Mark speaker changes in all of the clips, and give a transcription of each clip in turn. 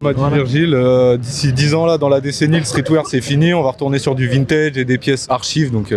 Speaker 1: M'a dit Virgile, d'ici 10 ans là, dans la décennie, le streetwear c'est fini, on va retourner sur du vintage et des pièces archives, donc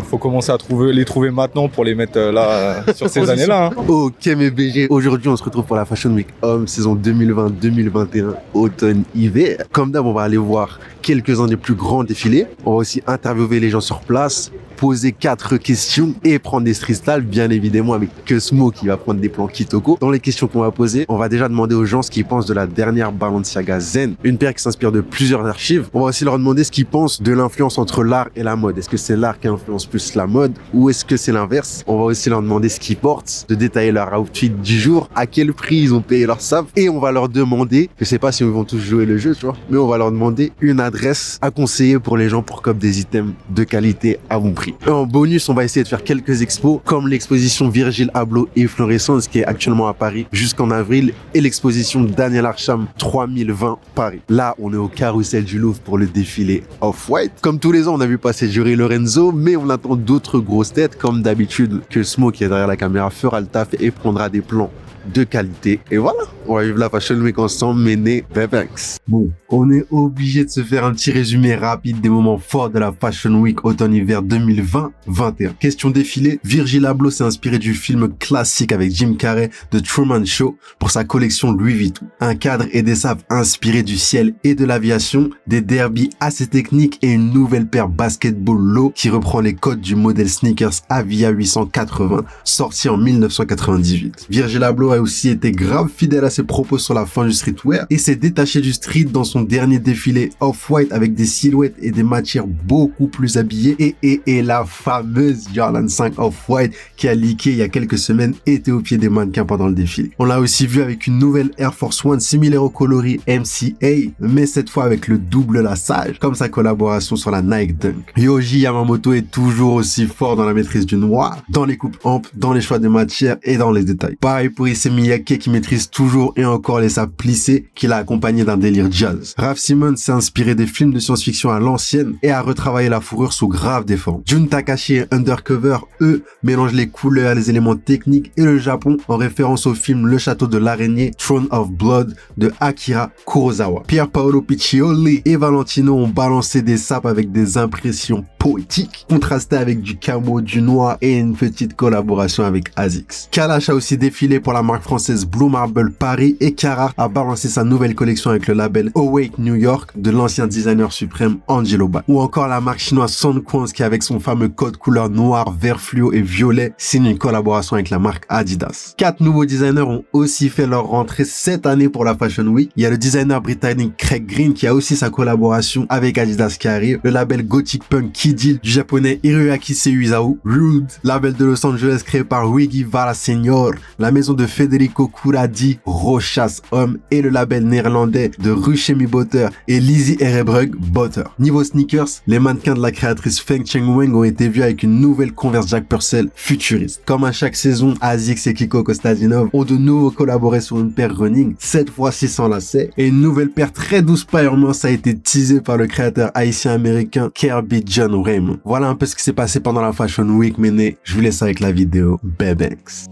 Speaker 1: faut commencer à les trouver maintenant pour les mettre là sur ces années-là. Hein.
Speaker 2: Ok mes BG, aujourd'hui on se retrouve pour la Fashion Week Homme saison 2020-2021, automne-hiver. Comme d'hab, on va aller voir quelques-uns des plus grands défilés. On va aussi interviewer les gens sur place, poser 4 questions et prendre des freestyles, bien évidemment avec Smo qui va prendre des plans Kitoko. Dans les questions qu'on va poser, on va déjà demander aux gens ce qu'ils pensent de la dernière Balenciaga Zen, une paire qui s'inspire de plusieurs archives. On va aussi leur demander ce qu'ils pensent de l'influence entre l'art et la mode. Est-ce que c'est l'art qui influence plus la mode ou est-ce que c'est l'inverse? On va aussi leur demander ce qu'ils portent, de détailler leur outfit du jour, à quel prix ils ont payé leur save et on va leur demander, je sais pas si ils vont tous jouer le jeu, tu vois, mais on va leur demander une adresse à conseiller pour les gens pour cop des items de qualité à bon prix. En bonus, on va essayer de faire quelques expos comme l'exposition Virgil Abloh et Florescence qui est actuellement à Paris jusqu'en avril et l'exposition Daniel Arsham 3020 Paris. Là, on est au carrousel du Louvre pour le défilé Off-White. Comme tous les ans, on a vu passer Jury Lorenzo, mais on attend d'autres grosses têtes comme d'habitude que Smo qui est derrière la caméra fera le taf et prendra des plans de qualité. Et voilà, on va vivre la Fashion Week ensemble, mené Bebex. Bon, on est obligé de se faire un petit résumé rapide des moments forts de la Fashion Week automne-hiver 2020-21. Question défilé, Virgil Abloh s'est inspiré du film classique avec Jim Carrey de Truman Show pour sa collection Louis Vuitton. Un cadre et des sapes inspirés du ciel et de l'aviation, des derbies assez techniques et une nouvelle paire basketball low qui reprend les codes du modèle sneakers Avia 880 sorti en 1998. Virgil Abloh a aussi été grave fidèle à ses propos sur la fin du streetwear et s'est détaché du street dans son dernier défilé Off-White avec des silhouettes et des matières beaucoup plus habillées et la fameuse Jordan 5 Off-White qui a leaké il y a quelques semaines était au pied des mannequins pendant le défilé. On l'a aussi vu avec une nouvelle Air Force One similaire au coloris MCA mais cette fois avec le double lassage comme sa collaboration sur la Nike Dunk. Yohji Yamamoto est toujours aussi fort dans la maîtrise du noir, dans les coupes amples, dans les choix de matières et dans les détails. Pareil pour Issey Miyake qui maîtrise toujours et encore les sapes plissées qu'il a accompagné d'un délire jazz. Raf Simons s'est inspiré des films de science-fiction à l'ancienne et a retravaillé la fourrure sous grave des formes. Jun Takashi et Undercover, eux, mélangent les couleurs, les éléments techniques et le Japon en référence au film Le Château de l'Araignée, Throne of Blood de Akira Kurosawa. Pier Paolo Piccioli et Valentino ont balancé des sapes avec des impressions poétiques, contrastées avec du camo, du noir et une petite collaboration avec ASICS. Kalash a aussi défilé pour la marque française Blue Marble Paris et Carhartt a balancé sa nouvelle collection avec le label Awake New York de l'ancien designer suprême Angelo Ba. Ou encore la marque chinoise Sunquans qui avec son fameux code couleur noir, vert fluo et violet signe une collaboration avec la marque Adidas. 4 nouveaux designers ont aussi fait leur rentrée cette année pour la Fashion Week. Il y a le designer britannique Craig Green qui a aussi sa collaboration avec Adidas qui arrive, le label Gothic Punk Kidil du japonais Hiroyuki Seizawa, Rude, label de Los Angeles créé par Wiggy Valaseñor, la maison de Federico Curadi, Rochas Homme et le label néerlandais de Ruchemi Butter et Lizzie Erebrug Butter. Niveau sneakers, les mannequins de la créatrice Feng Chengweng ont été vus avec une nouvelle Converse Jack Purcell futuriste. Comme à chaque saison, ASICS et Kiko Kostadinov ont de nouveau collaboré sur une paire running, cette fois-ci sans lacets, et une nouvelle paire très douce mince a été teasée par le créateur haïtien-américain Kirby John Raymond. Voilà un peu ce qui s'est passé pendant la Fashion Week, mais je vous laisse avec la vidéo Bebex.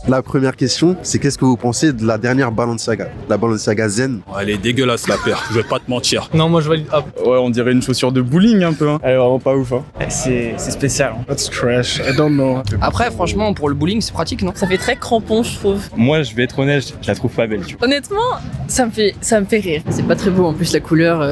Speaker 2: La première question, c'est qu'est-ce que vous pensez de la dernière Balenciaga, la Balenciaga Zen?
Speaker 3: Elle est dégueulasse la paire, je vais pas te mentir.
Speaker 4: Non, moi je valide.
Speaker 5: Ouais, on dirait une chaussure de bowling un peu. Hein. Elle est vraiment pas ouf. Hein.
Speaker 4: C'est spécial.
Speaker 5: That's trash. I don't know.
Speaker 6: Après, franchement, pour le bowling, c'est pratique, non?
Speaker 7: Ça fait très crampon, je trouve.
Speaker 5: Moi, je vais être honnête, je la trouve pas belle. Tu vois.
Speaker 7: Honnêtement, ça me fait rire. C'est pas très beau, en plus la couleur,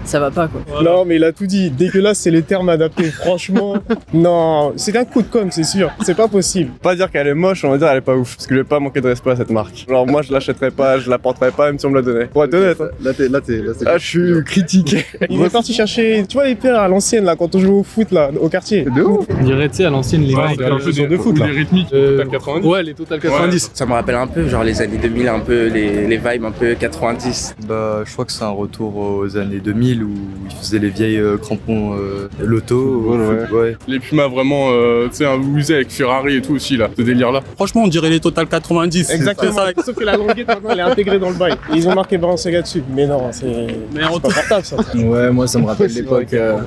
Speaker 7: ça va pas quoi.
Speaker 8: Voilà. Non, mais il a tout dit. Dégueulasse, c'est les termes adaptés. Franchement, non, c'est un coup de com', c'est sûr. C'est pas possible.
Speaker 5: Pas dire qu'elle est moche, on va dire elle est pas ouf. Parce que je vais pas manquer de respect à cette marque. Genre, moi, je l'achèterais pas, je la porterais pas, même si on me la donnait. Pour être honnête. Hein.
Speaker 2: Là, t'es.
Speaker 5: Ah, je suis critique.
Speaker 8: Il est parti chercher, tu vois, les paires à l'ancienne, là, quand on joue au foot, là, au quartier.
Speaker 2: De ouf.
Speaker 4: On dirait, tu sais, à l'ancienne, les marques
Speaker 5: un peu
Speaker 4: de foot, là.
Speaker 5: Les rythmiques, Total 90.
Speaker 4: Ouais, les Total 90.
Speaker 6: Ça me rappelle un peu, genre les années 2000, un peu les vibes un peu 90.
Speaker 9: Bah, je crois que c'est un retour aux années 2000 où ils faisaient les vieilles crampons Lotto.
Speaker 2: Ouais.
Speaker 5: Les Pumas vraiment, tu sais, usés avec Ferrari et tout aussi, là, ce délire-là.
Speaker 3: Franchement, on dirait les Total 90.
Speaker 8: Exactement. Sauf que la languette, maintenant, elle est intégrée dans le bail. Et ils ont marqué Balenciaga dessus. Mais non, c'est pas portable, ça.
Speaker 10: Ouais, moi ça me rappelle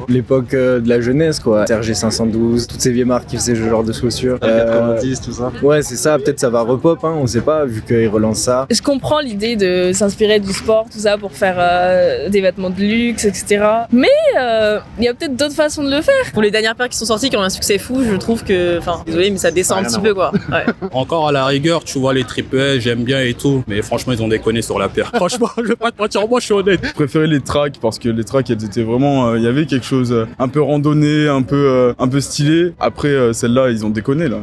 Speaker 10: l'époque de la jeunesse quoi. Serge 512, toutes ces vieilles marques qui faisaient ce genre de chaussures.
Speaker 2: 90, tout ça.
Speaker 10: Ouais, c'est ça, peut-être ça va repop, hein, on sait pas, vu qu'ils relancent ça.
Speaker 7: Je comprends l'idée de s'inspirer du sport, tout ça, pour faire des vêtements de luxe, etc. Mais il y a peut-être d'autres façons de le faire.
Speaker 11: Pour les dernières paires qui sont sorties, qui ont un succès fou, je trouve que, enfin, désolé, mais ça descend un petit peu quoi. Ouais.
Speaker 3: Encore à la rigueur, tu vois les triple S, j'aime bien et tout. Mais franchement, ils ont déconné sur la paire. Franchement, je vais pas te mentir, moi je suis honnête.
Speaker 5: Je préférais les tracks parce que les tracks elles étaient vraiment, il y avait quelque chose un peu randonné, un peu stylé. Après celle-là ils ont déconné là,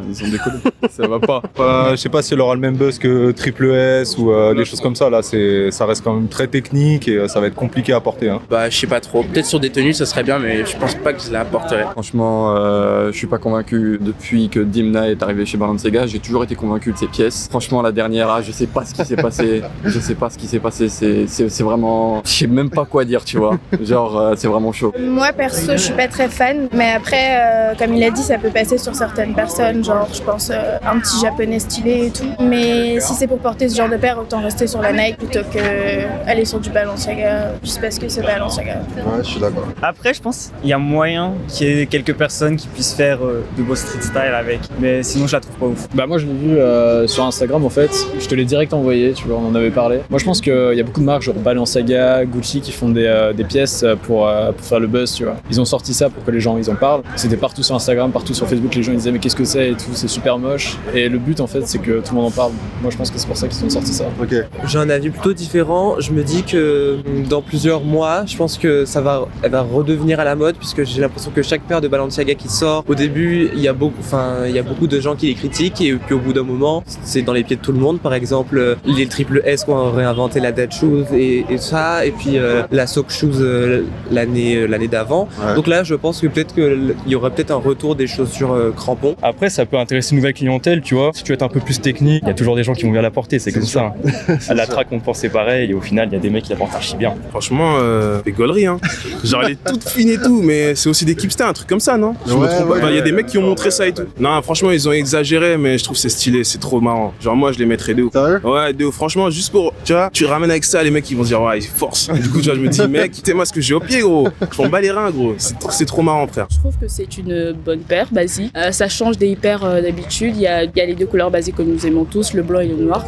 Speaker 5: ça va pas.
Speaker 1: Je sais pas si elle aura le même buzz que Triple S ou des choses comme ça. Là, ça reste quand même très technique et ça va être compliqué à porter. Hein.
Speaker 6: Bah, je sais pas trop. Peut-être sur des tenues, ça serait bien, mais je pense pas que je la porterais.
Speaker 9: Franchement, je suis pas convaincu depuis que Dimna est arrivé chez Balenciaga. J'ai toujours été convaincu de ses pièces. Franchement, la dernière, je sais pas ce qui s'est passé. C'est vraiment, je sais même pas quoi dire, tu vois. Genre, c'est vraiment chaud.
Speaker 12: Moi perso, je suis pas très fan, mais après, comme il a dit, ça peut passer sur certaines personnes, genre je pense un petit japonais stylé et tout. Mais si c'est pour porter ce genre de paire, autant rester sur la Nike plutôt que aller sur du Balenciaga, juste parce que c'est Balenciaga.
Speaker 2: Ouais, je suis d'accord.
Speaker 4: Après, je pense qu'il y a moyen qu'il y ait quelques personnes qui puissent faire de beau street style avec. Mais sinon, je la trouve pas ouf.
Speaker 10: Bah moi je l'ai vu sur Instagram en fait, je te l'ai direct envoyé, tu vois, on en avait parlé. Moi je pense qu'il y a beaucoup de marques genre Balenciaga, Gucci qui font des pièces pour faire le buzz, tu vois. Ils ont sorti ça pour que les gens ils en parlent. C'était partout sur Instagram, partout sur Facebook, les gens ils disaient mais qu'est-ce que c'est et tout, c'est super moche. Et le but en fait c'est que tout le monde en parle. Moi je pense que c'est pour ça qu'ils ont sorti ça.
Speaker 2: Ok.
Speaker 13: J'ai un avis plutôt différent. Je me dis que dans plusieurs mois, je pense que elle va redevenir à la mode puisque j'ai l'impression que chaque paire de Balenciaga qui sort, au début il y a beaucoup de gens qui les critiquent et puis au bout d'un moment c'est dans les pieds de tout le monde. Par exemple les triple S qui ont réinventé la dead shoes et ça, et puis la sock shoes l'année d'avant. Ouais. Donc là je pense que peut-être qu'il y aurait peut-être un retour des chaussures crampons.
Speaker 5: Après ça peut intéresser une nouvelle clientèle, tu vois. Si tu veux être un peu plus technique, il y a toujours des gens qui vont venir la porter, c'est comme ça. À la track on pense c'est pareil et au final il y a des mecs qui la portent archi bien.
Speaker 14: Franchement des gauleries hein. Genre elle est toute fine et tout, mais c'est aussi des Kipsters, un truc comme ça, non? Je me trompe pas. Il y a des mecs qui ont montré ça et tout. Non franchement ils ont exagéré, mais je trouve c'est stylé, c'est trop marrant. Genre moi je les mettrais de ouf. Ouais, de ouf. Franchement juste pour, tu vois, tu ramènes avec ça, les mecs ils vont se dire ouais ils forcent. Du coup tu vois je me dis mec, quittez-moi ce que j'ai au pied gros. Je m'en bats les reins gros. C'est trop marrant frère.
Speaker 7: Je trouve que c'est une bonne paire basique. Ça change des paires d'habitude. Il y a les deux couleurs basiques que nous aimons tous, le blanc et le noir.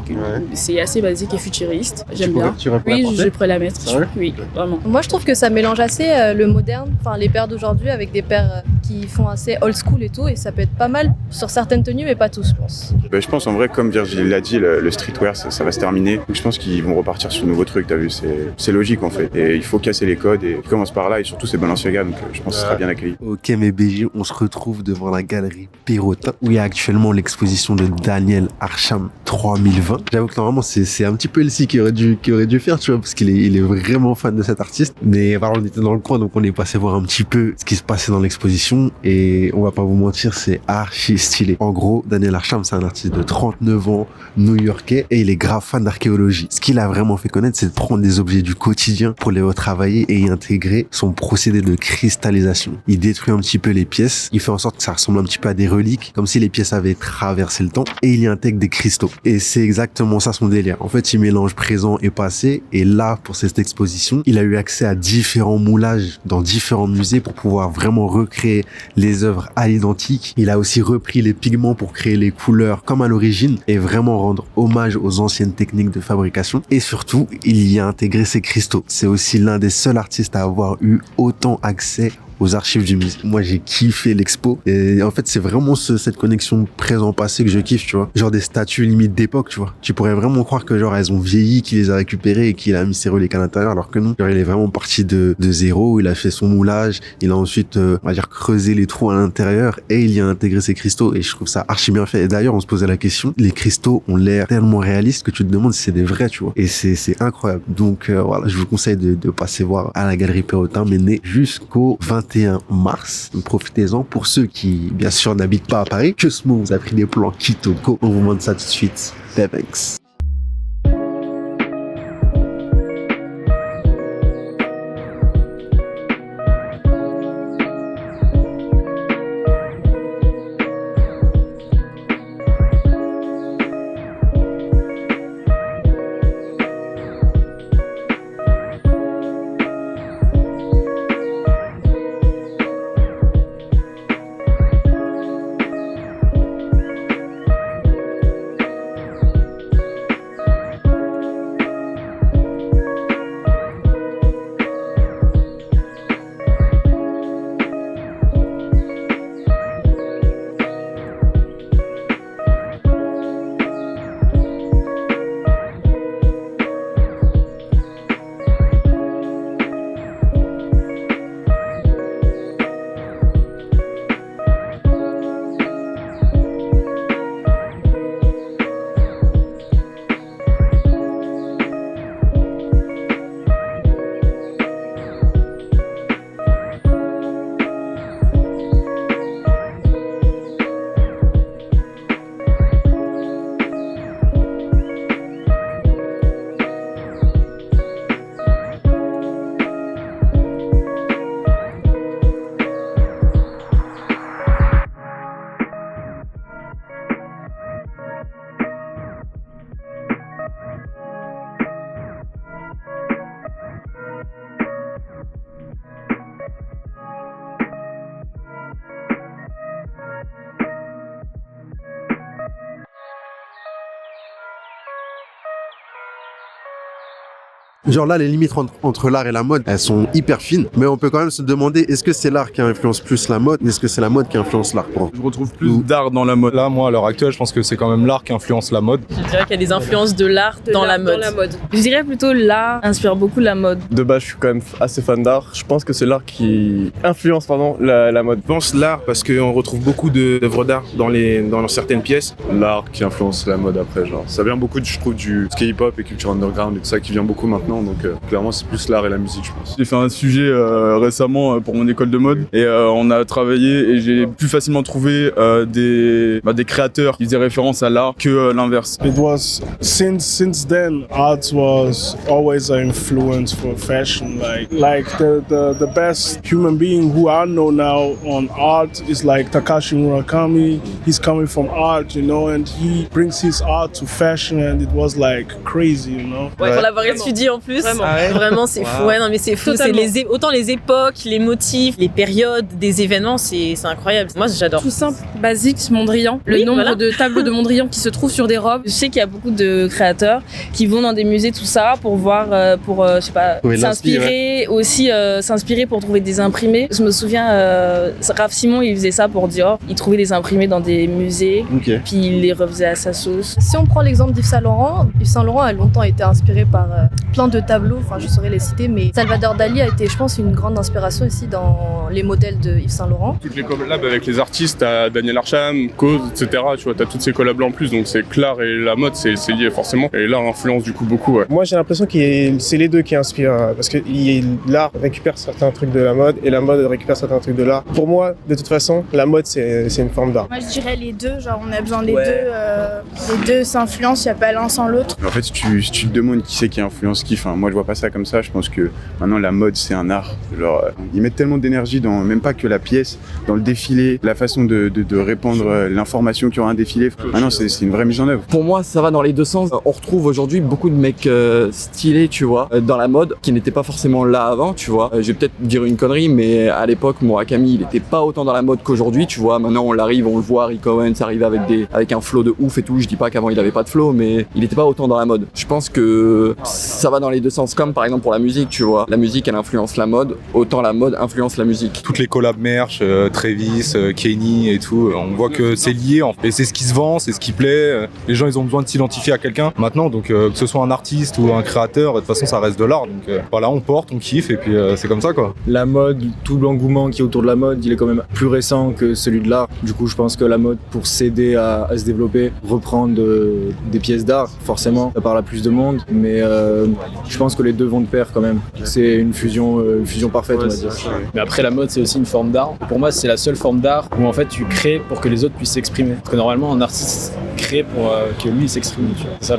Speaker 7: C'est assez basique et futuriste. J'aime bien. Oui, je pourrais la mettre. Oui, vraiment.
Speaker 15: Moi je trouve que ça mélange assez le moderne, enfin les paires d'aujourd'hui avec des paires qui font assez old school et tout, et ça peut être pas mal sur certaines tenues mais pas tous je pense.
Speaker 16: Je pense en vrai comme Virgile l'a dit, le streetwear ça va se terminer. Donc je pense qu'ils vont repartir sur de nouveaux trucs, t'as vu, c'est logique en fait. Et il faut casser les codes et ils commencent par là et surtout c'est Balenciaga donc je pense que ce sera bien accueilli.
Speaker 2: Ok mais BJ, on se retrouve devant la galerie Perrotin où il y a actuellement l'exposition de Daniel Arsham 3020. J'avoue que normalement c'est un petit peu Elsie qui aurait dû faire, tu vois, parce qu'il est vraiment fan de cet artiste. Mais voilà, on était dans le coin donc on est passé voir un petit peu ce qui se passait dans l'exposition et on va pas vous mentir, c'est archi stylé. En gros, Daniel Arsham c'est un artiste de 39 ans, new-yorkais, et il est grave fan d'archéologie. Ce qu'il a vraiment fait connaître, c'est de prendre des objets du quotidien pour les retravailler et y intégrer son procédé de cristallisation. Il détruit un petit peu les pièces, il fait en sorte que ça ressemble un petit peu à des reliques, comme si les pièces avaient traversé le temps, et il y intègre des cristaux. Et c'est exactement ça son délire. En fait, il mélange présent et passé, et là, pour cette exposition, il a eu accès à différents moulages dans différents musées pour pouvoir vraiment recréer les œuvres à l'identique. Il a aussi repris les pigments pour créer les couleurs comme à l'origine et vraiment rendre hommage aux anciennes techniques de fabrication. Et surtout, il y a intégré ses cristaux. C'est aussi l'un des seuls artistes à avoir eu autant accès aux archives du musée. Moi, j'ai kiffé l'expo. Et en fait, c'est vraiment cette connexion présent-passé que je kiffe, tu vois. Genre des statues limite d'époque, tu vois. Tu pourrais vraiment croire que genre elles ont vieilli, qu'il les a récupérées et qu'il a mis ses reliques à l'intérieur, alors que non. Genre, il est vraiment parti de zéro, il a fait son moulage, il a ensuite, on va dire, creusé les trous à l'intérieur et il y a intégré ses cristaux et je trouve ça archi bien fait. Et d'ailleurs, on se posait la question, les cristaux ont l'air tellement réalistes que tu te demandes si c'est des vrais, tu vois. Et c'est incroyable. Donc, voilà, je vous conseille de passer voir à la Galerie Perrotin, mais né jusqu'au 21 mars. Donc, profitez-en. Pour ceux qui, bien sûr, n'habitent pas à Paris, que ce mot vous a pris des plans Kitoko. On vous montre ça tout de suite. Thanks. Genre là, les limites entre l'art et la mode, elles sont hyper fines. Mais on peut quand même se demander, est-ce que c'est l'art qui influence plus la mode ou est-ce que c'est la mode qui influence l'art?
Speaker 5: Je retrouve plus d'art dans la mode.
Speaker 1: Là, moi, à l'heure actuelle, je pense que c'est quand même l'art qui influence la mode.
Speaker 11: Je dirais qu'il y a des influences de l'art dans la mode.
Speaker 7: Je dirais plutôt l'art inspire beaucoup la mode.
Speaker 17: De base, je suis quand même assez fan d'art. Je pense que c'est l'art qui influence la mode.
Speaker 14: Je pense l'art parce qu'on retrouve beaucoup d'œuvres d'art dans certaines pièces.
Speaker 18: L'art qui influence la mode après, genre. Ça vient beaucoup, je trouve, du K-pop et culture underground et tout ça qui vient beaucoup maintenant. Donc clairement, c'est plus l'art et la musique, je pense.
Speaker 5: J'ai fait un sujet récemment pour mon école de mode et on a travaillé et j'ai plus facilement trouvé des créateurs qui faisaient référence à l'art que l'inverse.
Speaker 8: It was since then art was always an influence for fashion. Like the best human being who I know now on art is like Takashi Murakami. He's coming from art, you know, and he brings his art to fashion, and it was like crazy, you know.
Speaker 11: Ouais, pour l'avoir étudié en plus. Vraiment, c'est fou. Ouais, non, mais c'est fou. C'est autant les époques, les motifs, les périodes, des événements, c'est incroyable. Moi, j'adore.
Speaker 7: Tout simple, basique, Mondrian. Le nombre de tableaux de Mondrian qui se trouvent sur des robes. Je sais qu'il y a beaucoup de créateurs qui vont dans des musées, tout ça, pour voir, je sais pas, s'inspirer, aussi s'inspirer pour trouver des imprimés. Je me souviens, Raph Simon, il faisait ça pour Dior. Il trouvait des imprimés dans des musées, puis il les refaisait à sa sauce.
Speaker 15: Si on prend l'exemple d'Yves Saint Laurent a longtemps été inspiré par plein de tableaux, enfin je saurais les citer, mais Salvador Dali a été, je pense, une grande inspiration ici dans les modèles de Yves Saint Laurent.
Speaker 18: Toutes les collabs avec les artistes, t'as Daniel Arsham, Cause, etc. Tu vois, t'as toutes ces collabs en plus, donc c'est que l'art et la mode, c'est lié forcément. Et l'art influence du coup beaucoup, ouais.
Speaker 8: Moi j'ai l'impression que c'est les deux qui inspirent, parce que l'art récupère certains trucs de la mode et la mode récupère certains trucs de l'art. Pour moi, de toute façon, la mode c'est une forme d'art.
Speaker 12: Moi je dirais les deux, genre on a besoin des deux. Les deux s'influencent, il n'y a pas l'un sans l'autre.
Speaker 16: En fait, si tu te demandes qui c'est qui influence qui, Enfin, moi, je vois pas ça comme ça. Je pense que maintenant, la mode, c'est un art. Genre, ils mettent tellement d'énergie dans même pas que la pièce, dans le défilé, la façon de répandre l'information qu'il y aura un défilé. Maintenant, c'est une vraie mise en œuvre.
Speaker 9: Pour moi, ça va dans les deux sens. On retrouve aujourd'hui beaucoup de mecs stylés, tu vois, dans la mode, qui n'étaient pas forcément là avant, tu vois. Je vais peut-être dire une connerie, mais à l'époque, Murakami, il était pas autant dans la mode qu'aujourd'hui, tu vois. Maintenant, on le voit, Rick Owens arrive avec un flow de ouf et tout. Je dis pas qu'avant il avait pas de flow, mais il était pas autant dans la mode. Je pense que ça va dans les deux sens, comme par exemple pour la musique, tu vois. La musique, elle influence la mode, autant la mode influence la musique.
Speaker 1: Toutes les collabs merch, Travis, Kenny et tout, on voit que c'est lié et c'est ce qui se vend, c'est ce qui plaît. Les gens, ils ont besoin de s'identifier à quelqu'un maintenant, donc que ce soit un artiste ou un créateur, de toute façon ça reste de l'art. Donc voilà, on porte, on kiffe et puis c'est comme ça quoi.
Speaker 10: La mode, tout l'engouement qui est autour de la mode, il est quand même plus récent que celui de l'art. Du coup, je pense que la mode, pour s'aider à se développer, reprendre des pièces d'art, forcément, ça parle à plus de monde, mais je pense que les deux vont de pair quand même. C'est une fusion parfaite, on va dire. Mais après, la mode, c'est aussi une forme d'art. Pour moi, c'est la seule forme d'art où en fait tu crées pour que les autres puissent s'exprimer. Parce que normalement, un artiste crée pour que lui s'exprime. C'est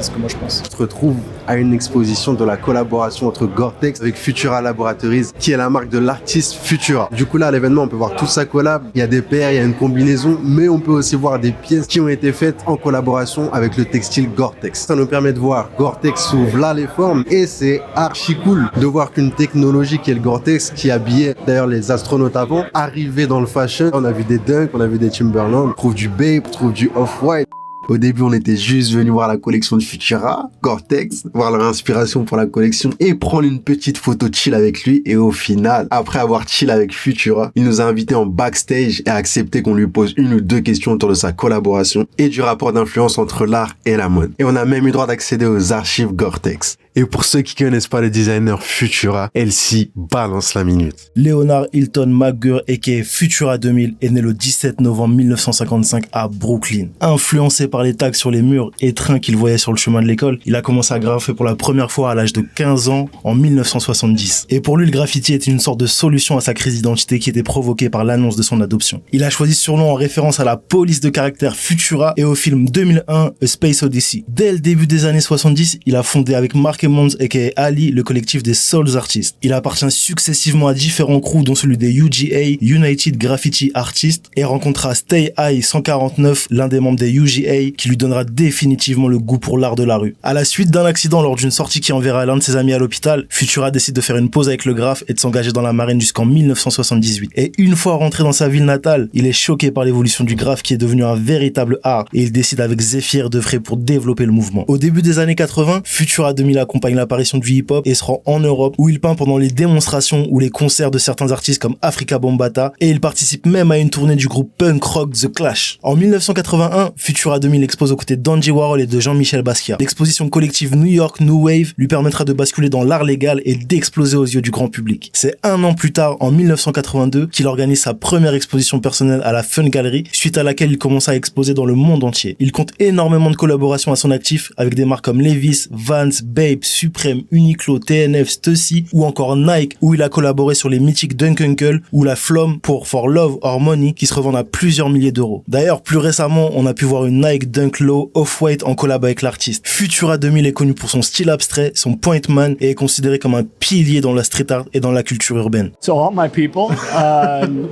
Speaker 10: ce que moi je pense.
Speaker 2: On se retrouve à une exposition de la collaboration entre Gore-Tex avec Futura Laboratories, qui est la marque de l'artiste Futura. Du coup là, à l'événement, on peut voir toute sa collab. Il y a des paires, il y a une combinaison, mais on peut aussi voir des pièces qui ont été faites en collaboration avec le textile Gore-Tex. Ça nous permet de voir Gore-Tex sous là les formes, et c'est archi cool de voir qu'une technologie qui est le Gore-Tex, qui habillait d'ailleurs les astronautes avant, arrivait dans le fashion. On a vu des Dunk, on a vu des Timberland, on trouve du Bape, on trouve du Off-White. Au début, on était juste venu voir la collection de Futura, Gore-Tex, voir leur inspiration pour la collection et prendre une petite photo chill avec lui. Et au final, après avoir chill avec Futura, il nous a invités en backstage et a accepté qu'on lui pose une ou deux questions autour de sa collaboration et du rapport d'influence entre l'art et la mode. Et on a même eu droit d'accéder aux archives Gore-Tex. Et pour ceux qui connaissent pas le designer Futura, LC balance la minute.
Speaker 19: Leonard Hilton McGurr, aka Futura 2000, est né le 17 novembre 1955 à Brooklyn. Influencé par les tags sur les murs et trains qu'il voyait sur le chemin de l'école, il a commencé à graffer pour la première fois à l'âge de 15 ans en 1970. Et pour lui, le graffiti était une sorte de solution à sa crise d'identité qui était provoquée par l'annonce de son adoption. Il a choisi ce surnom en référence à la police de caractère Futura et au film 2001 A Space Odyssey. Dès le début des années 70, il a fondé avec Mark Emmons aka Ali le collectif des Souls Artists. Il appartient successivement à différents crews dont celui des UGA, United Graffiti Artists, et rencontra Stay High 149, l'un des membres des UGA, qui lui donnera définitivement le goût pour l'art de la rue. À la suite d'un accident lors d'une sortie qui enverra l'un de ses amis à l'hôpital, Futura décide de faire une pause avec le graphe et de s'engager dans la marine jusqu'en 1978. Et une fois rentré dans sa ville natale, il est choqué par l'évolution du graphe qui est devenu un véritable art et il décide avec Zephyr d'œuvrer pour développer le mouvement. Au début des années 80, Futura 2000 accompagne l'apparition du hip-hop et se rend en Europe où il peint pendant les démonstrations ou les concerts de certains artistes comme Afrika Bambaataa et il participe même à une tournée du groupe punk rock The Clash. En 1981, Futura 2000 expose aux côtés d'Andy Warhol et de Jean-Michel Basquiat. L'exposition collective New York New Wave lui permettra de basculer dans l'art légal et d'exploser aux yeux du grand public. C'est un an plus tard, en 1982, qu'il organise sa première exposition personnelle à la Fun Gallery, suite à laquelle il commence à exposer dans le monde entier. Il compte énormément de collaborations à son actif avec des marques comme Levi's, Vans, Bape, Supreme, Uniqlo, TNF, Stussy ou encore Nike où il a collaboré sur les mythiques Dunk Uncle ou la Flom pour For Love or Money qui se revendent à plusieurs milliers d'euros. D'ailleurs, plus récemment, on a pu voir une Nike Dunk Low Off-White en collab avec l'artiste. Futura 2000 est connu pour son style abstrait, son point man et est considéré comme un pilier dans la street art et dans la culture urbaine.
Speaker 20: So all my people,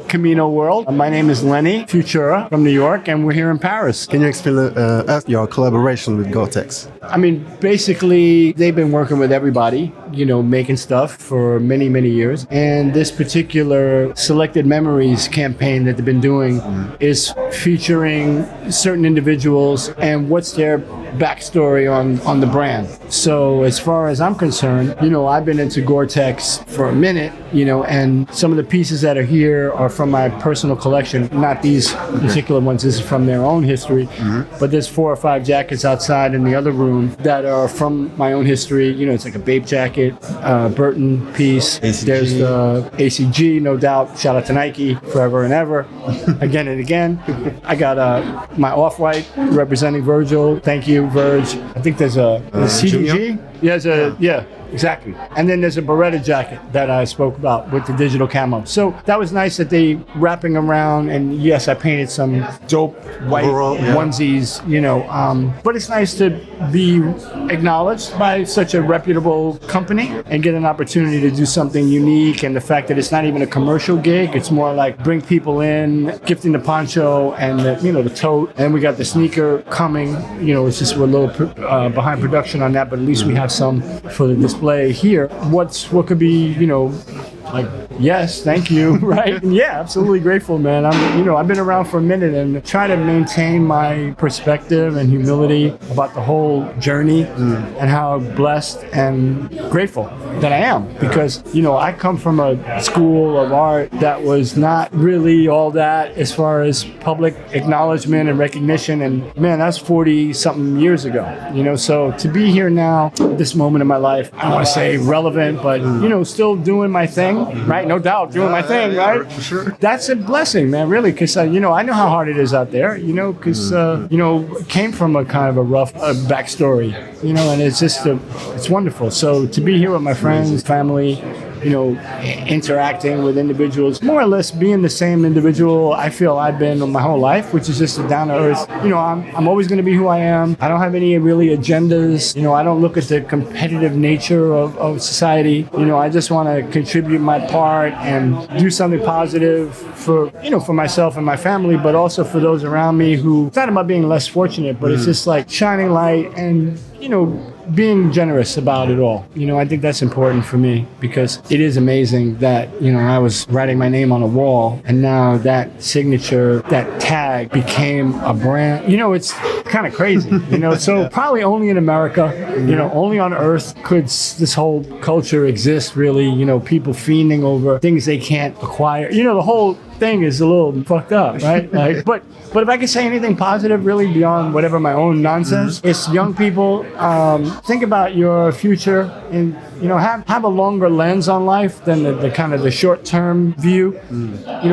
Speaker 20: Camino World, my name is Lenny Futura from New York and we're here in Paris.
Speaker 2: Can you explain your collaboration with Gore-Tex?
Speaker 20: I mean, basically, they've been working with everybody, you know, making stuff for many, many years. And this particular Selected Memories campaign that they've been doing is featuring certain individuals and what's their backstory on the brand. So as far as I'm concerned, you know, I've been into Gore-Tex for a minute, you know, and some of the pieces that are here are from my personal collection, not these particular ones, this is from their own history, but there's 4 or 5 jackets outside in the other room that are from my own history. You know, it's like a Bape jacket, Burton piece. ACG. There's the ACG, no doubt. Shout out to Nike, forever and ever, again and again. I got my Off-White representing Virgil. Thank you, Verge. I think there's a CDG. Yeah, exactly. And then there's a Beretta jacket that I spoke about with the digital camo. So that was nice that they wrapping around, and yes, I painted some dope white onesies, but it's nice to be acknowledged by such a reputable company and get an opportunity to do something unique. And the fact that it's not even a commercial gig, it's more like bring people in, gifting the poncho and the tote. And we got the sneaker coming, it's just we're a little behind production on that, but at least we have some for the display here. What could be, like, yes, thank you, right? And yeah, absolutely grateful, man. I've been around for a minute and try to maintain my perspective and humility about the whole journey and how blessed and grateful that I am. Because, I come from a school of art that was not really all that as far as public acknowledgement and recognition. And man, that's 40 something years ago, so to be here now, at this moment in my life, I don't want to say relevant, but, still doing my thing. Right, no doubt, doing my thing, right? For sure. That's a blessing, man, really, because, I know how hard it is out there, because, came from a kind of a rough backstory, and it's just, it's wonderful. So to be here with my friends, family, interacting with individuals, more or less being the same individual I feel I've been my whole life, which is just a down to earth, I'm always going to be who I am. I don't have any really agendas. I don't look at the competitive nature of society. I just want to contribute my part and do something positive for myself and my family, but also for those around me who, it's not about being less fortunate, but it's just like shining light and, being generous about it all. I think that's important for me because it is amazing that, I was writing my name on a wall and now that signature, that tag became a brand. It's kind of crazy, so probably only in America, only on earth could this whole culture exist really, people fiending over things they can't acquire. The whole thing is a little fucked up, right? Like, but if I could say anything positive really beyond whatever my own nonsense, it's young people, think about your future and, have a longer lens on life than the kind of the short-term view.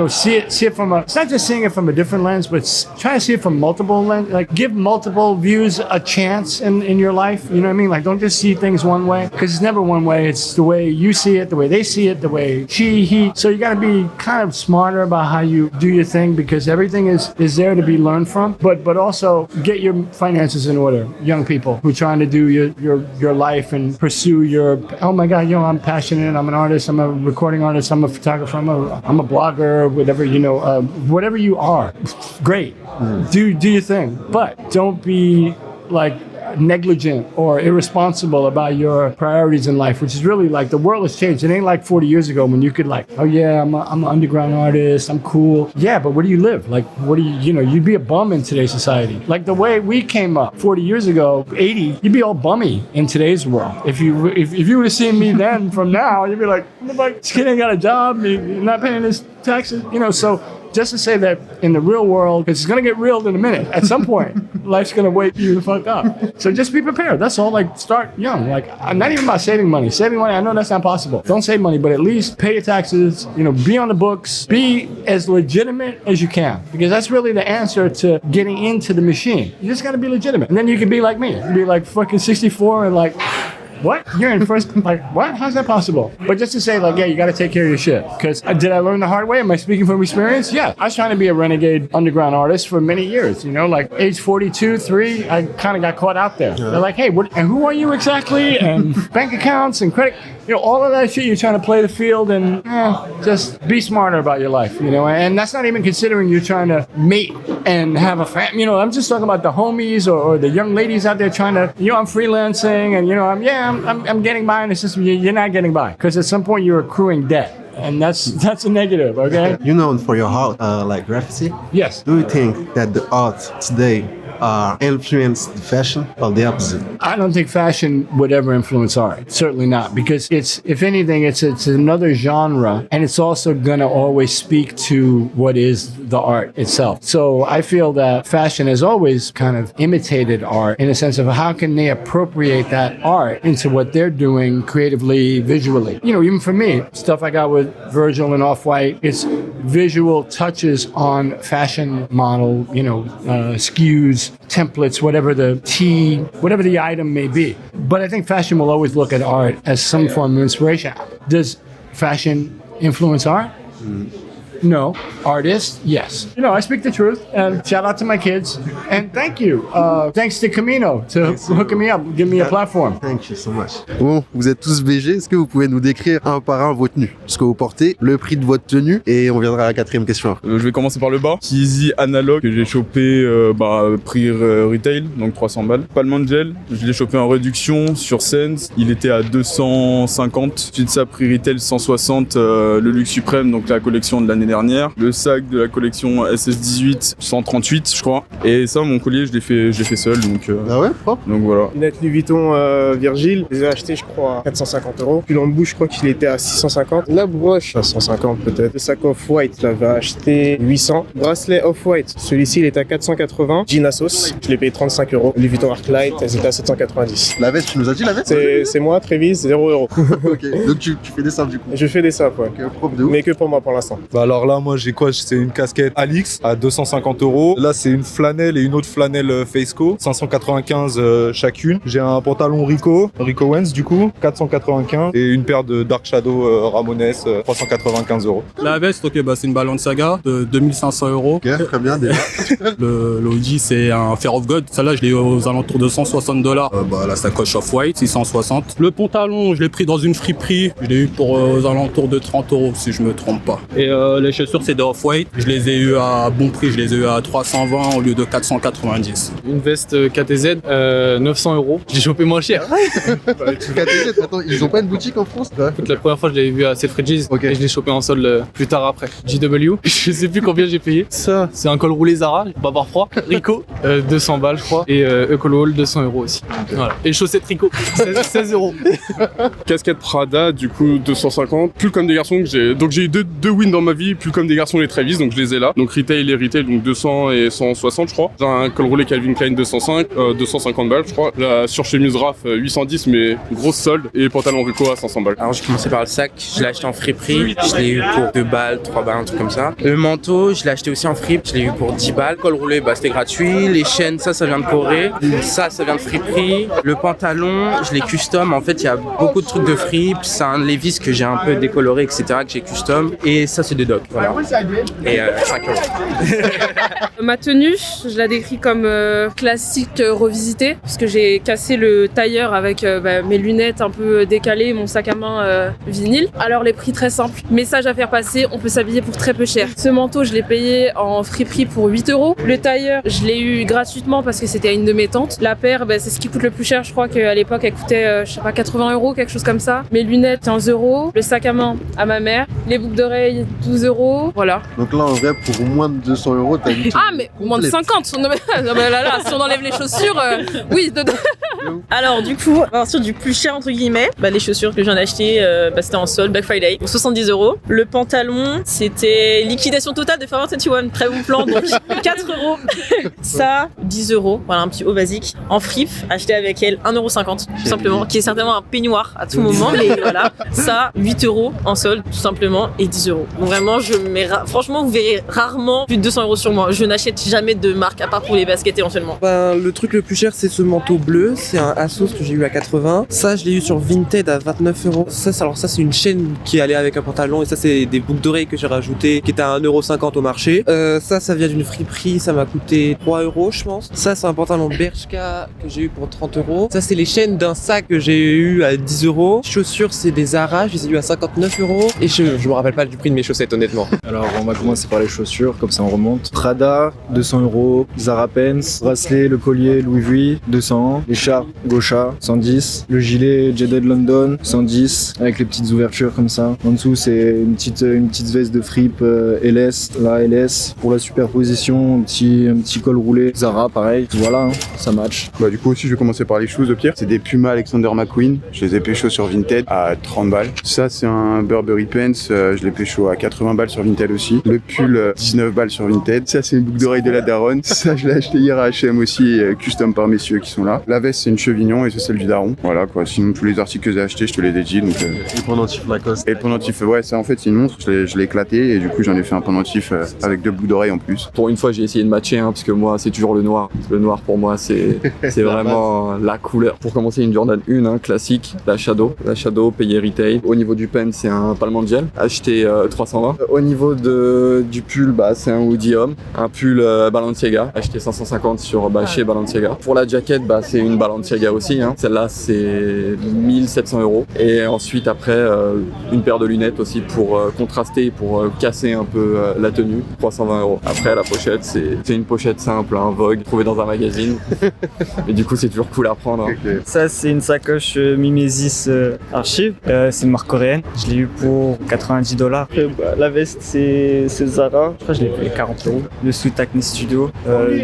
Speaker 20: See it from it's not just seeing it from a different lens, but try to see it from multiple lenses, like give multiple views a chance in your life. You know what I mean? Like don't just see things one way, because it's never one way. It's the way you see it, the way they see it, the way he. So you got to be kind of smarter about how you do your thing, because everything is there to be learned from. But also get your finances in order, young people who are trying to do your life and pursue your, oh my God, I'm passionate, I'm an artist, I'm a recording artist, I'm a photographer, I'm a blogger, whatever, whatever you are, great. Do your thing, but don't be like negligent or irresponsible about your priorities in life, which is really like the world has changed. It ain't like 40 years ago when you could like, oh yeah, I'm an underground artist, I'm cool. Yeah, but where do you live? Like, what do you'd be a bum in today's society. Like the way we came up 40 years ago, 80, you'd be all bummy in today's world. If you would have seen me then from now, you'd be like, this kid ain't got a job, you're not paying his taxes, so just to say that in the real world, because it's going to get real in a minute, at some point, life's going to wake you the fuck up. So just be prepared. That's all. Like, start young. Like, I'm not even about saving money. Saving money, I know that's not possible. Don't save money, but at least pay your taxes, be on the books, be as legitimate as you can, because that's really the answer to getting into the machine. You just got to be legitimate. And then you can be like me. You can be like fucking 64 and like, what? You're in first, like, what? How's that possible? But just to say, like, yeah, you got to take care of your shit. Because did I learn the hard way? Am I speaking from experience? Yeah. I was trying to be a renegade underground artist for many years, like age 42, 3, I kind of got caught out there. Yeah. They're like, hey, and who are you exactly? And bank accounts and credit, all of that shit, you're trying to play the field and just be smarter about your life, and that's not even considering you're trying to mate and have a family, I'm just talking about the homies or the young ladies out there trying to, I'm freelancing and, I'm getting by in the system. You're not getting by because at some point you're accruing debt. And that's a negative, okay?
Speaker 2: You're known for your art, like graffiti?
Speaker 20: Yes.
Speaker 2: Do you think that the art today influence the fashion or the opposite?
Speaker 20: I don't think fashion would ever influence art. Certainly not, because it's, if anything, it's another genre, and it's also gonna always speak to what is the art itself. So I feel that fashion has always kind of imitated art in a sense of how can they appropriate that art into what they're doing creatively, visually. Even for me, stuff I got with Virgil and Off-White, it's visual touches on fashion model, SKUs, templates, whatever the item may be. But I think fashion will always look at art as some form of inspiration. Does fashion influence art? No. Artists? Yes. I speak the truth. And shout out to my kids. And thank you. Thanks to Camino to hooking me up, give me a platform.
Speaker 2: Thank you so much. Bon, vous êtes tous BG. Est-ce que vous pouvez nous décrire un par un vos tenues? Ce que vous portez, le prix de votre tenue, et on viendra à la 4e question.
Speaker 5: Je vais commencer par le bas. Yeezy Analog que j'ai chopé prix retail, donc 300 balles. Palm Angel, je l'ai chopé en réduction sur Sense. Il était à 250. Ensuite ça, prix retail 160. Le Luxe Suprême, donc la collection de l'année dernière. Le sac de la collection SS18 138 je crois. Et ça, mon collier je l'ai fait seul, donc
Speaker 2: ah ouais, propre.
Speaker 5: Donc voilà.
Speaker 8: Lunettes Louis Vuitton Virgil, je les ai achetés je crois à 450 €. Puis l'embout je crois qu'il était à 650. La broche à 150 peut-être. Le sac Off-White, je l'avais acheté 800. Bracelet Off-White, celui-ci il était à 480. Jean Asos, je l'ai payé 35 €. Louis Vuitton Arclight, elles étaient à 790.
Speaker 2: La veste, tu nous as dit la veste?
Speaker 8: C'est moi, Travis, 0 €.
Speaker 2: Ok, donc tu fais des sapes du coup?
Speaker 8: Je fais des sapes, ouais.
Speaker 2: Okay, propre de ouf.
Speaker 8: Mais que pour moi pour l'instant.
Speaker 1: Bah alors là, moi j'ai quoi? C'est une casquette Alix à 250 €. Là, c'est une flanelle et une autre flanelle Faceco, 595 chacune. J'ai un pantalon Rico Wens du coup, 495. Et une paire de Dark Shadow Ramones, 395 €.
Speaker 3: La veste, c'est une Balenciaga de 2500 €.
Speaker 2: Ok, très bien déjà.
Speaker 3: L'OG, c'est un Fear of God. Celle-là, je l'ai eu aux alentours de 160 $. La sacoche Off-White, 660. Le pantalon, je l'ai pris dans une friperie. Je l'ai eu pour aux alentours de 30 € si je me trompe pas. Et les chaussures, c'est de Off-White. Je les ai eu à bon prix, je les ai eu à 320 au lieu de 490.
Speaker 10: Une veste KTZ, 900 €. J'ai chopé moins cher.
Speaker 2: KTZ, attends, ils ont pas une boutique en France?
Speaker 10: La première fois, je l'avais vu à Selfridges et je l'ai chopé en solde plus tard après. JW, je sais plus combien j'ai payé. Ça, c'est un col roulé Zara, pour pas avoir froid. Rico, 200 balles, je crois. Et Ecolo Hall, 200 € aussi. Voilà. Et chaussettes Rico, 16 €.
Speaker 18: Casquette Prada, du coup 250. Plus comme des garçons que j'ai. Donc j'ai eu deux wins dans ma vie, plus comme des garçons les Travis, donc je les ai là. Donc retail et retail, donc 200 et 160 je crois. J'ai un col roulé Calvin Klein 250 balles je crois. La surchemise Raf 810 mais grosse solde. Et pantalon Rico à 500 balles.
Speaker 6: Alors j'ai commencé par le sac, je l'ai acheté en friperie. Je l'ai eu pour 2 balles, 3 balles, un truc comme ça. Le manteau, je l'ai acheté aussi en fripe, je l'ai eu pour 10 balles. Col roulé, c'était gratuit. Les chaînes, ça vient de Corée. Ça vient de friperie. Le pantalon, je l'ai custom. En fait, il y a beaucoup de trucs de fripe. C'est un Levi's que j'ai un peu décoloré, etc. que j'ai custom. Et ça, c'est des Doc. Voilà. Et 5 €.
Speaker 7: Ma tenue, je la décris comme classique revisité, parce que j'ai cassé le tailleur avec mes lunettes un peu décalées, mon sac à main vinyle. Alors les prix très simples, message à faire passer, on peut s'habiller pour très peu cher. Ce manteau, je l'ai payé en friperie pour 8 €. Le tailleur, je l'ai eu gratuitement parce que c'était une de mes tantes. La paire, c'est ce qui coûte le plus cher, je crois qu'à l'époque elle coûtait 80 €, quelque chose comme ça. Mes lunettes, 15 €. Le sac à main à ma mère. Les boucles d'oreilles, 12 €. Voilà.
Speaker 2: Donc là, en vrai, pour moins de 200 €, t'as une...
Speaker 7: Ah, mais moins de 50. Non, mais là, si on enlève les chaussures, oui.
Speaker 11: Alors, du coup, à partir du plus cher, entre guillemets, les chaussures que je viens d'acheter, c'était en solde, Black Friday, pour 70 €. Le pantalon, c'était liquidation totale de Forever 21, très bon plan, donc 4 €. Ça, 10 €. Voilà, un petit haut basique. En fripe, acheté avec elle 1,50 € tout simplement, qui est certainement un peignoir à tout moment, mais voilà. Ça, 8 € en solde, tout simplement, et 10 €. Donc vraiment, franchement, vous verrez rarement plus de 200 € sur moi. Je n'achète jamais de marque, à part pour les baskets éventuellement.
Speaker 13: Le truc le plus cher, c'est ce manteau bleu. C'est un Asos que j'ai eu à 80. Ça, je l'ai eu sur Vinted à 29 €. Ça, c'est une chaîne qui allait avec un pantalon. Et ça, c'est des boucles d'oreilles que j'ai rajoutées, qui étaient à 1,50 € au marché. Ça vient d'une friperie. Ça m'a coûté 3 €, je pense. Ça, c'est un pantalon Bershka que j'ai eu pour 30 €. Ça, c'est les chaînes d'un sac que j'ai eu à 10 €. Chaussures, c'est des Zara. Je les ai eu à 59 €. Et je me rappelle pas du prix de mes chaussettes, honnêtement.
Speaker 10: Alors, on va commencer par les chaussures, comme ça on remonte. Prada, 200 €. Zara Pens. Bracelet, le collier, Louis Vuitton, 200. L'écharpe, Gosha, 110. Le gilet, Jaded London, 110. Avec les petites ouvertures comme ça. En dessous, c'est une petite veste de fripe LS. La LS. Pour la superposition, un petit col roulé. Zara, pareil. Voilà, ça match.
Speaker 16: Du coup aussi, je vais commencer par les shoes au pire. C'est des Puma Alexander McQueen. Je les ai pécho sur Vinted à 30 balles. Ça, c'est un Burberry Pants. Je l'ai pécho à 80 balles sur Vinted aussi. Le pull, 19 balles sur Vinted. Ça, c'est une boucle d'oreille de la daronne. Ça, je l'ai acheté hier à H&M aussi, custom par messieurs qui sont là. La veste, l'ancienne Chevignon et c'est celle du Daron. Voilà quoi, sinon tous les articles que j'ai achetés, je te les dédie. Donc,
Speaker 2: Et pendentif Lacoste.
Speaker 16: Et le pendentif, ouais, ça en fait c'est une montre, je l'ai éclaté et du coup j'en ai fait un pendentif avec 2 boucles d'oreilles en plus.
Speaker 9: Pour une fois, j'ai essayé de matcher, parce que moi, c'est toujours le noir. Le noir, pour moi, c'est vraiment la couleur. Pour commencer, une Jordan 1, classique, la Shadow. La Shadow, payée retail. Au niveau du pen, c'est un Palm Angel, acheté 320. Au niveau du pull, c'est un Woody Homme. Un pull Balenciaga, acheté 550 chez Balenciaga. Pour la jaquette, c'est une Balenciaga aussi. Celle-là, c'est 1700 €. Et ensuite, après, une paire de lunettes aussi pour contraster, pour casser un peu la tenue, 320 €. Après, la pochette, c'est une pochette simple, Vogue, trouvée dans un magazine. Mais du coup, c'est toujours cool à prendre.
Speaker 4: Ça, c'est une sacoche Mimesis Archive. C'est une marque coréenne. Je l'ai eu pour 90 $. La veste, c'est Zara. Je crois que je l'ai payé 40 €. Le sweat Acne Studio,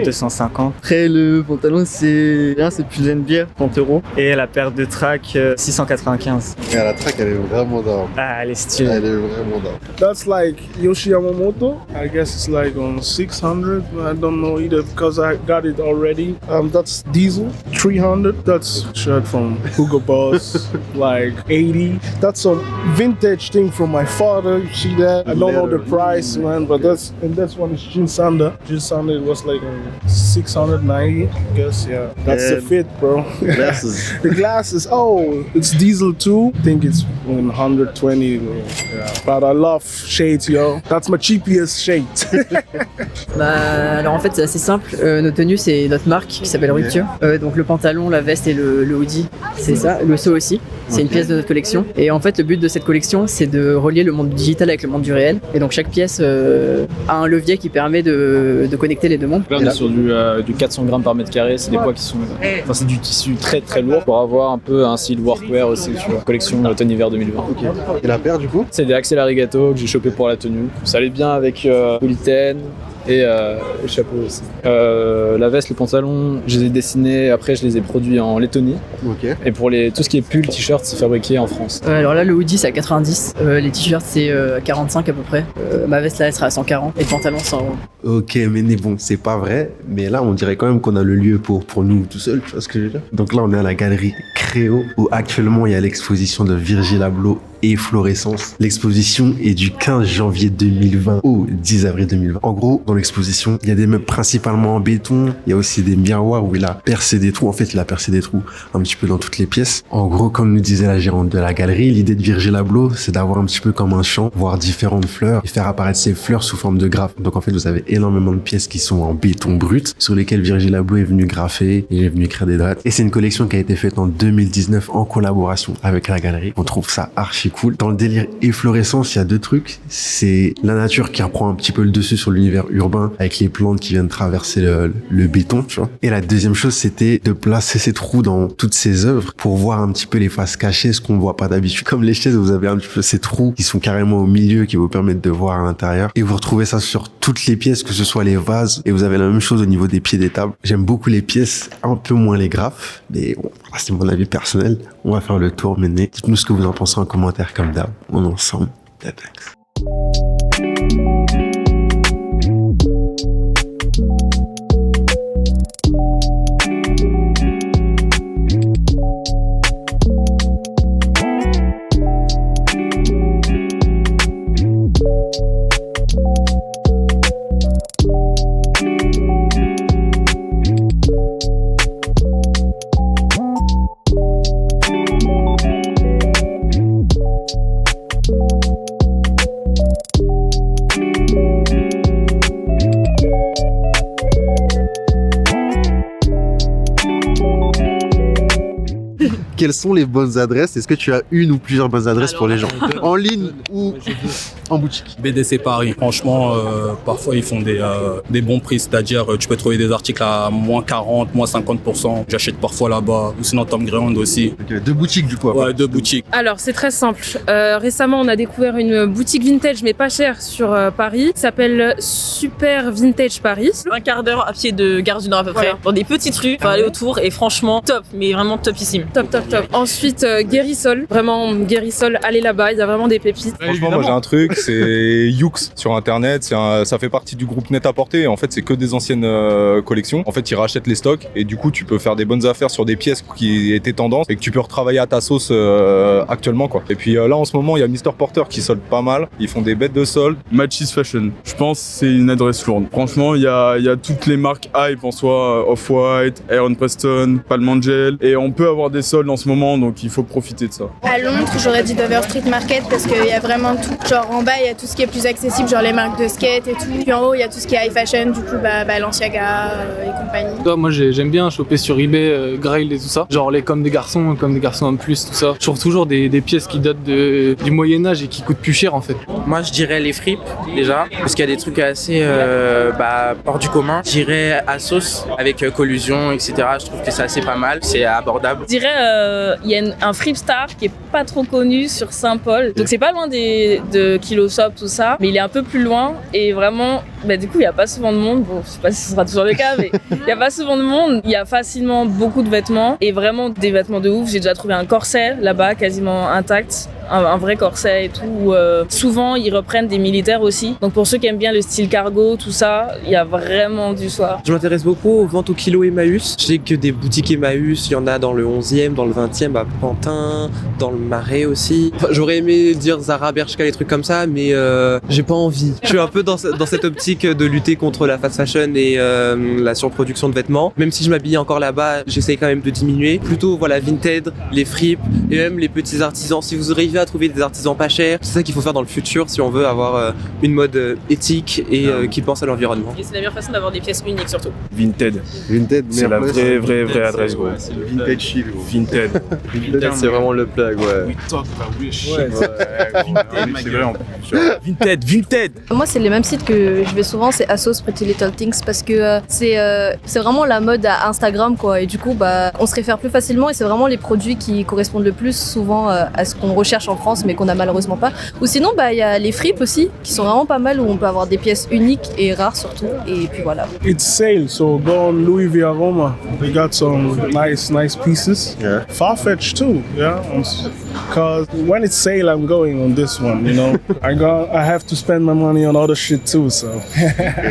Speaker 4: 250. Après, le pantalon, c'est plus NBR, 30 €. Et la paire de tracks, 695.
Speaker 2: Et la track, elle est vraiment down.
Speaker 4: Ah, elle est stylée.
Speaker 2: Elle est vraiment down.
Speaker 8: That's like Yoshi Yamamoto. I guess it's like on 600. I don't know either because I got it already. That's Diesel, 300. That's shirt from Hugo Boss, like 80. That's a vintage thing from my father. You see that? I don't know the price, man, but that's one is Jin Sander. Jin Sander was like 690, I guess. Yeah, that's the fit, bro.
Speaker 2: Glasses.
Speaker 8: The glasses. Oh, it's Diesel too. I think it's 120. Yeah. But I love shades, yo. That's my cheapest shade.
Speaker 21: Alors en fait c'est assez simple, notre tenue c'est notre marque qui s'appelle Rupture, donc le pantalon, la veste et le hoodie, c'est ça, le seau aussi, c'est une pièce de notre collection et en fait le but de cette collection c'est de relier le monde digital avec le monde du réel et donc chaque pièce a un levier qui permet de connecter les deux mondes.
Speaker 10: Là on est sur du 400 grammes par mètre carré, c'est des poids qui sont, c'est du tissu très très lourd pour avoir un peu un style workwear aussi, tu vois, collection automne-hiver 2020.
Speaker 2: Okay. Et la paire du coup?
Speaker 10: C'est des Axel Arigato que j'ai chopé pour la tenue, ça allait bien avec Politaine et le chapeau aussi. La veste, le pantalon, je les ai dessinés, après je les ai produits en Lettonie.
Speaker 2: Okay.
Speaker 10: Et pour tout ce qui est pull, t-shirt, c'est fabriqué en France.
Speaker 21: Alors là, le hoodie c'est à 90, les t-shirts c'est à 45 à peu près. Ma veste là elle sera à 140 et le pantalon 100 €.
Speaker 2: Ok, mais bon, c'est pas vrai. Mais là, on dirait quand même qu'on a le lieu pour nous tout seul, tu vois ce que je veux dire? Donc là, on est à la galerie Créo où actuellement il y a l'exposition de Virgil Abloh et Fluorescence. L'exposition est du 15 janvier 2020 au 10 avril 2020. En gros, dans l'exposition, il y a des meubles principalement en béton. Il y a aussi des miroirs où il a percé des trous. En fait, il a percé des trous un petit peu dans toutes les pièces. En gros, comme nous disait la gérante de la galerie, l'idée de Virgil Abloh, c'est d'avoir un petit peu comme un champ, voir différentes fleurs et faire apparaître ces fleurs sous forme de graphes. Donc en fait, vous avez énormément de pièces qui sont en béton brut, sur lesquelles Virgil Abloh est venu graffer et est venu créer des dates. Et c'est une collection qui a été faite en 2019 en collaboration avec la galerie. On trouve ça archi cool. Dans le délire efflorescence, il y a deux trucs. C'est la nature qui reprend un petit peu le dessus sur l'univers urbain avec les plantes qui viennent traverser le béton, tu vois. Et la deuxième chose, c'était de placer ces trous dans toutes ces œuvres pour voir un petit peu les faces cachées, ce qu'on voit pas d'habitude. Comme les chaises, vous avez un petit peu ces trous qui sont carrément au milieu, qui vous permettent de voir à l'intérieur. Et vous retrouvez ça sur toutes les pièces, que ce soit les vases, et vous avez la même chose au niveau des pieds des tables. J'aime beaucoup les pièces, un peu moins les graphes, mais bon, c'est mon avis personnel. On va faire le tour maintenant. Dites-nous ce que vous en pensez en commentaire comme d'hab. On est ensemble. Thanks. Quelles sont les bonnes adresses? Est-ce que tu as une ou plusieurs bonnes adresses pour les gens? En ligne ou en boutique?
Speaker 3: BDC Paris, franchement, parfois ils font des bons prix, c'est-à-dire tu peux trouver des articles à moins 40, moins 50%. J'achète parfois là-bas, ou sinon Tom Grande aussi.
Speaker 2: Okay, deux boutiques du coup.
Speaker 3: Ouais, deux boutiques.
Speaker 22: Alors c'est très simple. Récemment, on a découvert une boutique vintage, mais pas chère, sur Paris. Ça s'appelle Super Vintage Paris.
Speaker 11: Un quart d'heure à pied de Gare du Nord à peu près, dans des petites rues. Faut aller autour et franchement top, mais vraiment topissime.
Speaker 22: Top, top, top. Ensuite, Guérissol. Vraiment, Guérissol, allez là-bas, il y a vraiment des pépites.
Speaker 1: Franchement, moi j'ai un truc. c'est Yux sur internet, ça fait partie du groupe Net-à-Porter. En fait, c'est que des anciennes collections. En fait, ils rachètent les stocks et du coup, tu peux faire des bonnes affaires sur des pièces qui étaient tendances et que tu peux retravailler à ta sauce actuellement, quoi. Et puis là, en ce moment, il y a Mr Porter qui solde pas mal. Ils font des bêtes de solde.
Speaker 5: Matches Fashion. Je pense que c'est une adresse lourde. Franchement, il y a toutes les marques hype en soi, Off-White, Aaron Preston, Palm Angel, et on peut avoir des soldes en ce moment, donc il faut profiter de ça.
Speaker 12: À Londres, j'aurais dit Dover Street Market parce qu'il y a vraiment tout. Genre en bas, il y a tout ce qui est plus accessible, genre les marques de skate et tout. Puis en haut, il y a tout ce qui est high fashion, du coup, Balenciaga et compagnie.
Speaker 14: Moi, j'aime bien choper sur eBay, Grail et tout ça. Genre les comme des garçons en plus, tout ça. Je trouve toujours des pièces qui datent du Moyen-Âge et qui coûtent plus cher en fait.
Speaker 6: Moi, je dirais les fripes déjà, parce qu'il y a des trucs assez hors du commun. Je dirais ASOS avec Collusion, etc. Je trouve que c'est assez pas mal, c'est abordable.
Speaker 22: Je dirais, il y a un Fripstar qui est pas trop connu sur Saint-Paul. Donc c'est pas loin de Kiloshop, tout ça, mais il est un peu plus loin et vraiment, du coup, il y a pas souvent de monde. Bon, je sais pas si ce sera toujours le cas, mais il y a pas souvent de monde. Il y a facilement beaucoup de vêtements et vraiment des vêtements de ouf. J'ai déjà trouvé un corset là-bas, quasiment intact. Un vrai corset et tout. Souvent, ils reprennent des militaires aussi. Donc pour ceux qui aiment bien le style cargo, tout ça, il y a vraiment du soir.
Speaker 13: Je m'intéresse beaucoup aux ventes au kilo Emmaüs. Je sais que des boutiques Emmaüs, il y en a dans le 11e, dans le 20e, à Pantin, dans le Marais aussi. Enfin, j'aurais aimé dire Zara, Bershka, les trucs comme ça, mais j'ai pas envie. Je suis un peu dans cette optique de lutter contre la fast fashion et la surproduction de vêtements. Même si je m'habille encore là-bas, j'essaye quand même de diminuer. Plutôt, Vinted, les fripes et même les petits artisans. Si vous arrivez à trouver des artisans pas chers, c'est ça qu'il faut faire dans le futur si on veut avoir une mode éthique et qui pense à l'environnement.
Speaker 11: Et c'est la meilleure façon d'avoir des pièces uniques surtout.
Speaker 17: Vinted.
Speaker 2: C'est
Speaker 17: la vraie adresse, gros.
Speaker 16: C'est le vintage chill, gros.
Speaker 17: Vinted.
Speaker 16: Vinted, c'est vraiment le plug, ouais.
Speaker 17: We talk about wish.
Speaker 16: C'est vrai en plus.
Speaker 17: Vinted.
Speaker 15: Moi, c'est les mêmes sites que je vais souvent, c'est ASOS, Pretty Little Things, parce que c'est vraiment la mode à Instagram, quoi. Et du coup, on se réfère plus facilement et c'est vraiment les produits qui correspondent le plus souvent à ce qu'on recherche en France, mais qu'on a malheureusement pas. Ou sinon, il y a les fripes aussi, qui sont vraiment pas mal, où on peut avoir des pièces uniques et rares surtout. Et puis voilà.
Speaker 8: It's sale, so go on Louis Via Roma. They got some nice pieces.
Speaker 2: Yeah.
Speaker 8: Farfetch too, yeah. Because when it's sale, I'm going on this one. You know, I have to spend my money on other shit too. So.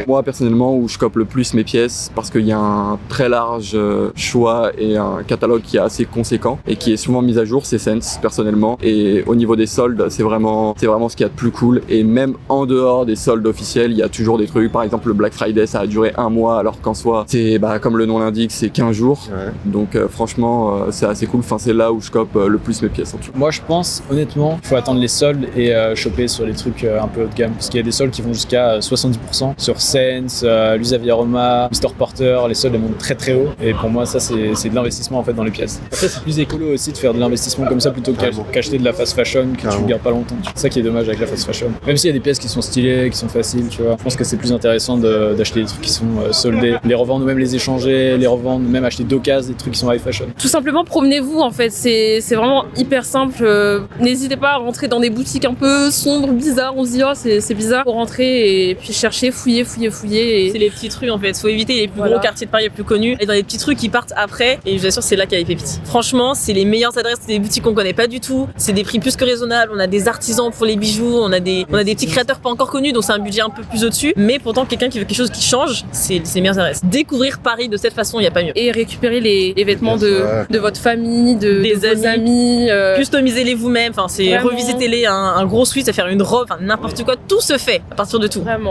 Speaker 9: Moi personnellement, où je cope le plus mes pièces, parce qu'il y a un très large choix et un catalogue qui est assez conséquent et qui est souvent mis à jour, c'est Sense personnellement. Et au niveau des soldes, c'est vraiment ce qu'il y a de plus cool. Et même en dehors des soldes officiels, il y a toujours des trucs. Par exemple, le Black Friday, ça a duré 1 mois, alors qu'en soi, c'est comme le nom l'indique, c'est 15 jours. Ouais. Donc franchement, c'est assez cool. Enfin, c'est là où je cope le plus mes pièces en tout.
Speaker 10: Moi, je pense honnêtement, il faut attendre les soldes et choper sur les trucs un peu haut de gamme, parce qu'il y a des soldes qui vont jusqu'à 70% sur Sense, Louis Via Roma, Mr Porter. Les soldes elles montent très très haut. Et pour moi, ça c'est de l'investissement en fait dans les pièces. Après, c'est plus écolo aussi de faire de l'investissement comme ça plutôt qu'acheter de la fast fashion que tu gardes pas longtemps. C'est ça qui est dommage avec la fast fashion. Même s'il y a des pièces qui sont stylées, qui sont faciles, tu vois. Je pense que c'est plus intéressant d'acheter des trucs qui sont soldés, les revendre ou même les échanger, les revendre, même acheter d'occasion des trucs qui sont high fashion.
Speaker 22: Tout simplement, promenez-vous en fait. C'est vraiment hyper simple. N'hésitez pas à rentrer dans des boutiques un peu sombres, bizarres. On se dit c'est bizarre. Faut rentrer et puis chercher, fouiller. Et...
Speaker 11: C'est les petites rues en fait. Faut éviter les plus gros quartiers de Paris les plus connus et dans les petites rues qui partent après. Et je vous assure, c'est là qu'il y a les pépites. Franchement, c'est les meilleures adresses, c'est des boutiques qu'on connaît pas du tout. C'est des prix plus que raisonnables. On a des artisans pour les bijoux, on a des petits créateurs pas encore connus, donc c'est un budget un peu plus au-dessus. Mais pourtant, quelqu'un qui veut quelque chose qui change, c'est les meilleures adresses. Découvrir Paris de cette façon, il n'y a pas mieux.
Speaker 22: Et récupérer les vêtements de votre famille, de vos amis.
Speaker 11: Customisez-les vous-même. Enfin, c'est revisitez-les un gros sweat, à faire une robe, n'importe quoi. Tout se fait à partir de tout.
Speaker 22: Vraiment.